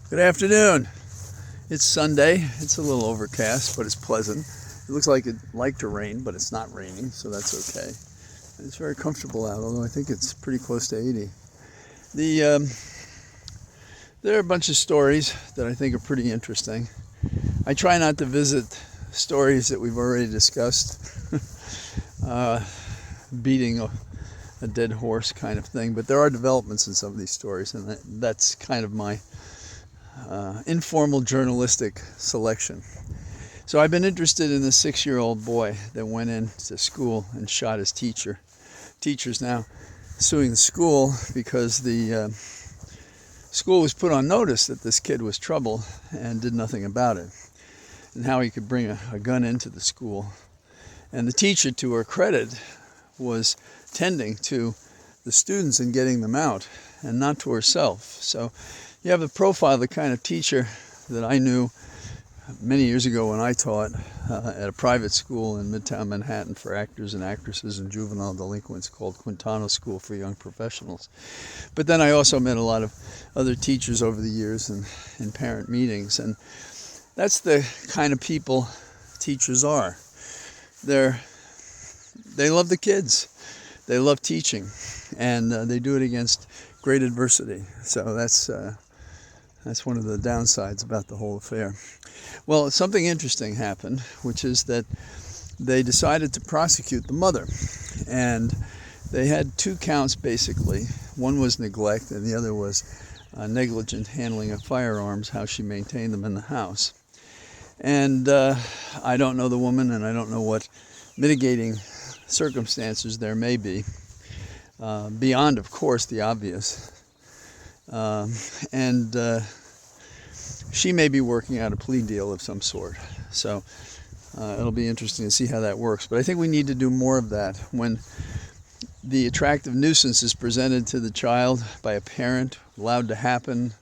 Good afternoon. It's Sunday. It's a little overcast, but it's pleasant. It looks like it'd like to rain, but it's not raining, so that's okay. And it's very comfortable out, although I think it's pretty close to 80. There are a bunch of stories that I think are pretty interesting. I try not to visit stories that we've already discussed, beating a dead horse kind of thing, but there are developments in some of these stories, and that's kind of my informal journalistic selection. So I've been interested in this 6-year-old boy that went into school and shot his teacher. Teacher's now suing the school because the school was put on notice that this kid was trouble and did nothing about it, and how he could bring a gun into the school. And the teacher, to her credit, was tending to the students and getting them out, and not to herself. So you have the profile of the kind of teacher that I knew many years ago when I taught at a private school in Midtown Manhattan for actors and actresses and juvenile delinquents called Quintano School for Young Professionals. But then I also met a lot of other teachers over the years in parent meetings, and that's the kind of people teachers are. They love the kids. They love teaching, and they do it against great adversity. So that's one of the downsides about the whole affair. Well, something interesting happened, which is that they decided to prosecute the mother. And they had 2 counts, basically. One was neglect, and the other was negligent handling of firearms, how she maintained them in the house. And I don't know the woman, and I don't know what mitigating circumstances there may be, beyond, of course, the obvious. She may be working out a plea deal of some sort. So it'll be interesting to see how that works. But I think we need to do more of that. When the attractive nuisance is presented to the child by a parent, allowed to happen,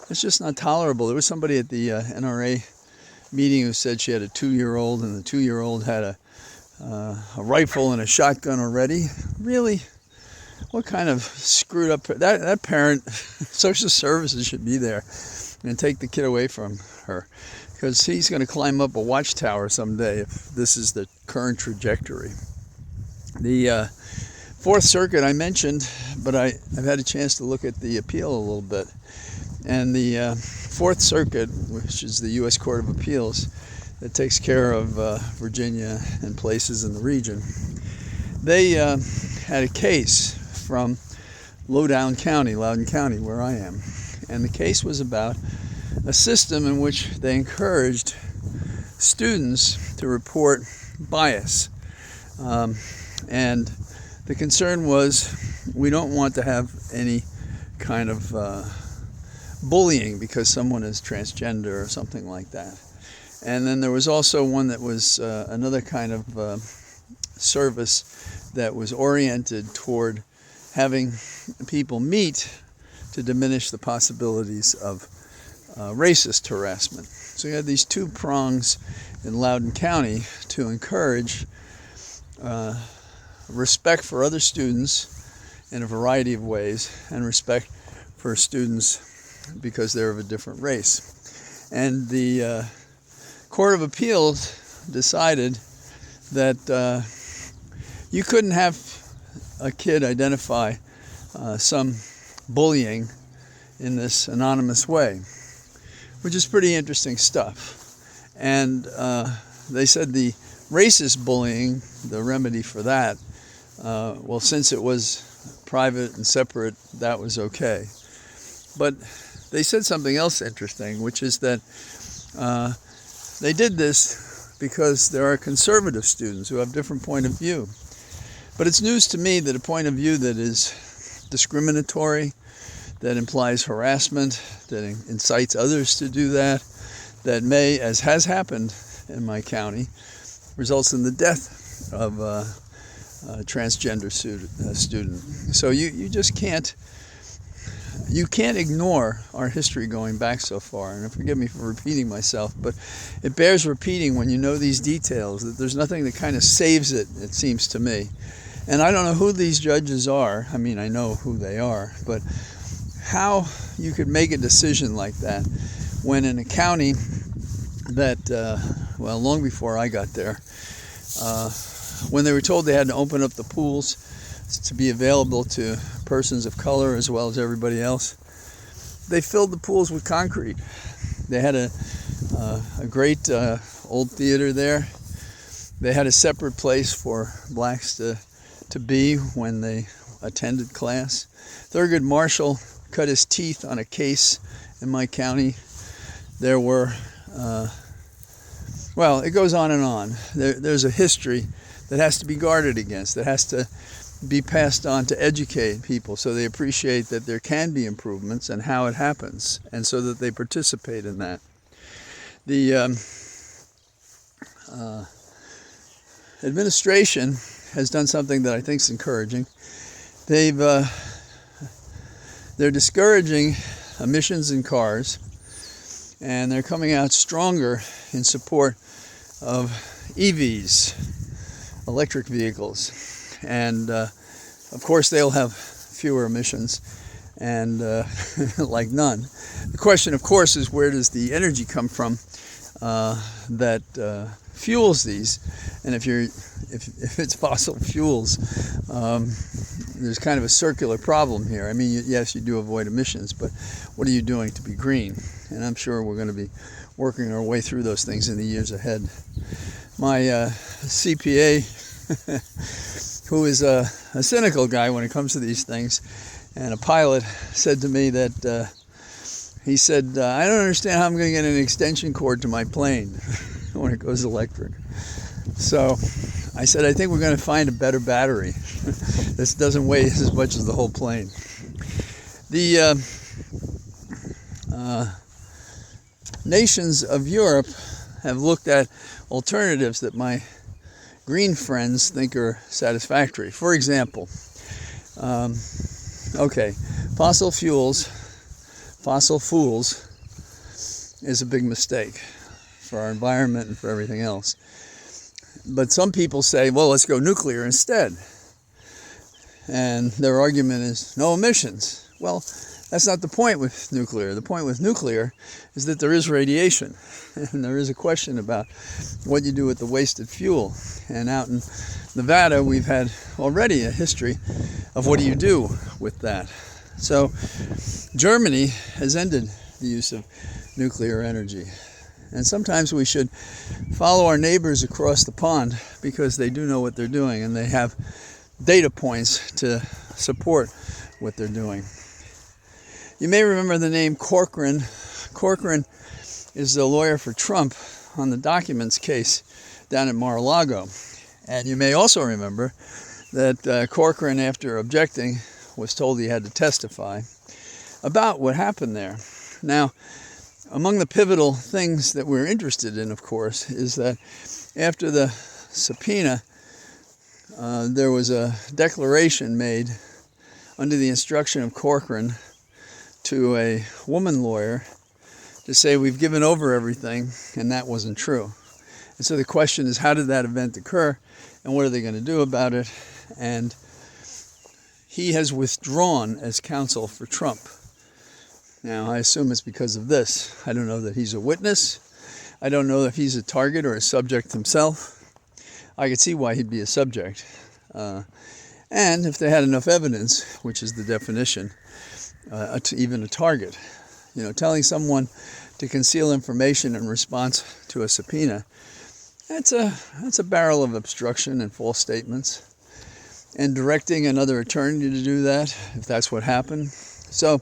it's just not tolerable. There was somebody at the NRA meeting who said she had a 2-year-old, and the 2-year-old had a rifle and a shotgun already. Really? What kind of screwed up... That parent, social services should be there and take the kid away from her, because he's going to climb up a watchtower someday if this is the current trajectory. The Fourth Circuit I mentioned, but I've had a chance to look at the appeal a little bit. And the Fourth Circuit, which is the U.S. Court of Appeals that takes care of Virginia and places in the region, they had a case from Loudoun County, where I am. And the case was about a system in which they encouraged students to report bias. And the concern was, we don't want to have any kind of bullying because someone is transgender or something like that. And then there was also one that was another kind of service that was oriented toward having people meet to diminish the possibilities of racist harassment. So you had these 2 prongs in Loudoun County to encourage respect for other students in a variety of ways, and respect for students because they're of a different race. And the Court of Appeals decided that you couldn't have a kid identify some bullying in this anonymous way, which is pretty interesting stuff. And they said the racist bullying, the remedy for that, well, since it was private and separate, that was okay. But they said something else interesting, which is that they did this because there are conservative students who have a different point of view. But it's news to me that a point of view that is discriminatory, that implies harassment, that incites others to do that, that may, as has happened in my county, results in the death of a transgender student. So you just can't ignore our history going back so far. And forgive me for repeating myself, but it bears repeating when you know these details, that there's nothing that kind of saves it, it seems to me. And I don't know who these judges are. I mean, I know who they are, but how you could make a decision like that when in a county that, well, long before I got there, when they were told they had to open up the pools to be available to persons of color as well as everybody else, they filled the pools with concrete. They had a great old theater there. They had a separate place for blacks to be when they attended class. Thurgood Marshall cut his teeth on a case in my county. There were, well, it goes on and on. There's a history that has to be guarded against, that has to be passed on to educate people so they appreciate that there can be improvements and how it happens, and so that they participate in that. The administration has done something that I think is encouraging. They're discouraging emissions in cars, and they're coming out stronger in support of EVs, electric vehicles. And of course they'll have fewer emissions and like none. The question, of course, is where does the energy come from that fuels these? And if it's fossil fuels, there's kind of a circular problem here. I mean, yes, you do avoid emissions, but what are you doing to be green? And I'm sure we're going to be working our way through those things in the years ahead. My CPA, who is a cynical guy when it comes to these things, and a pilot, said to me that he said, I don't understand how I'm going to get an extension cord to my plane when it goes electric. So I said, I think we're going to find a better battery. This doesn't weigh as much as the whole plane. The nations of Europe have looked at alternatives that my green friends think are satisfactory. For example, fossil fools is a big mistake for our environment and for everything else. But some people say, well, let's go nuclear instead. And their argument is no emissions. Well, that's not the point with nuclear. The point with nuclear is that there is radiation, and there is a question about what you do with the wasted fuel. And out in Nevada, we've had already a history of what do you do with that. So Germany has ended the use of nuclear energy. And sometimes we should follow our neighbors across the pond because they do know what they're doing and they have data points to support what they're doing. You may remember the name Corcoran. Corcoran is the lawyer for Trump on the documents case down at Mar-a-Lago. And you may also remember that Corcoran, after objecting, was told he had to testify about what happened there. Now, among the pivotal things that we're interested in, of course, is that after the subpoena, there was a declaration made under the instruction of Corcoran to a woman lawyer to say we've given over everything, and that wasn't true. And so the question is, how did that event occur, and what are they going to do about it? And he has withdrawn as counsel for Trump. Now, I assume it's because of this. I don't know that he's a witness. I don't know if he's a target or a subject himself. I could see why he'd be a subject. And if they had enough evidence, which is the definition, even a target. You know, telling someone to conceal information in response to a subpoena, that's a barrel of obstruction and false statements. And directing another attorney to do that, if that's what happened. So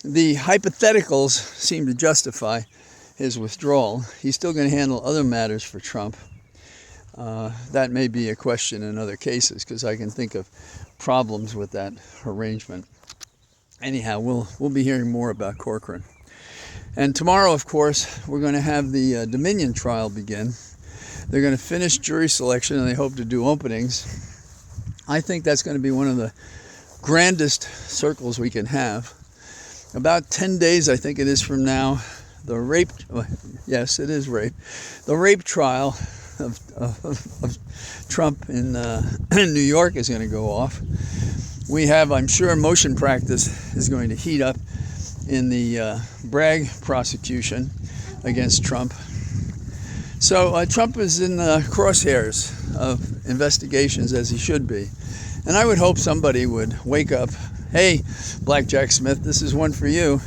the hypotheticals seem to justify his withdrawal. He's still going to handle other matters for Trump. That may be a question in other cases, because I can think of problems with that arrangement. Anyhow, we'll be hearing more about Corcoran. And tomorrow, of course, we're going to have the Dominion trial begin. They're going to finish jury selection, and they hope to do openings. I think that's going to be one of the grandest circles we can have. About 10 days, I think it is from now, the rape, yes, it is rape. The rape trial of Trump in New York is going to go off. We have, I'm sure, motion practice is going to heat up in the Bragg prosecution against Trump. So Trump is in the crosshairs of investigations, as he should be. And I would hope somebody would wake up, hey, Blackjack Smith, this is one for you,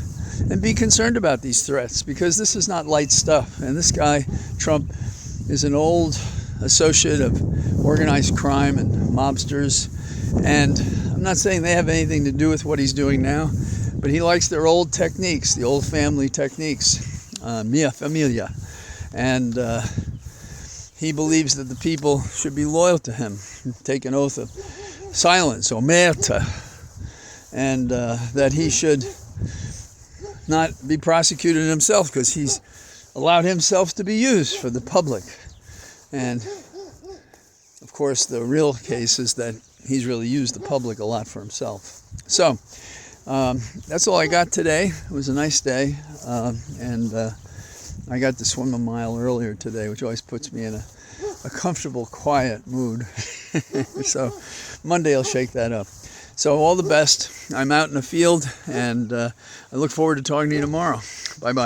and be concerned about these threats, because this is not light stuff. And this guy, Trump, is an old associate of organized crime and mobsters. And I'm not saying they have anything to do with what he's doing now, but he likes their old techniques, the old family techniques, mia familia. And he believes that the people should be loyal to him, take an oath of silence, omerta, and that he should not be prosecuted himself because he's allowed himself to be used for the public. And of course, the real case is that he's really used the public a lot for himself. So that's all I got today. It was a nice day, and I got to swim a mile earlier today, which always puts me in a comfortable, quiet mood. So Monday I'll shake that up. So all the best. I'm out in the field, and I look forward to talking to you tomorrow. Bye-bye.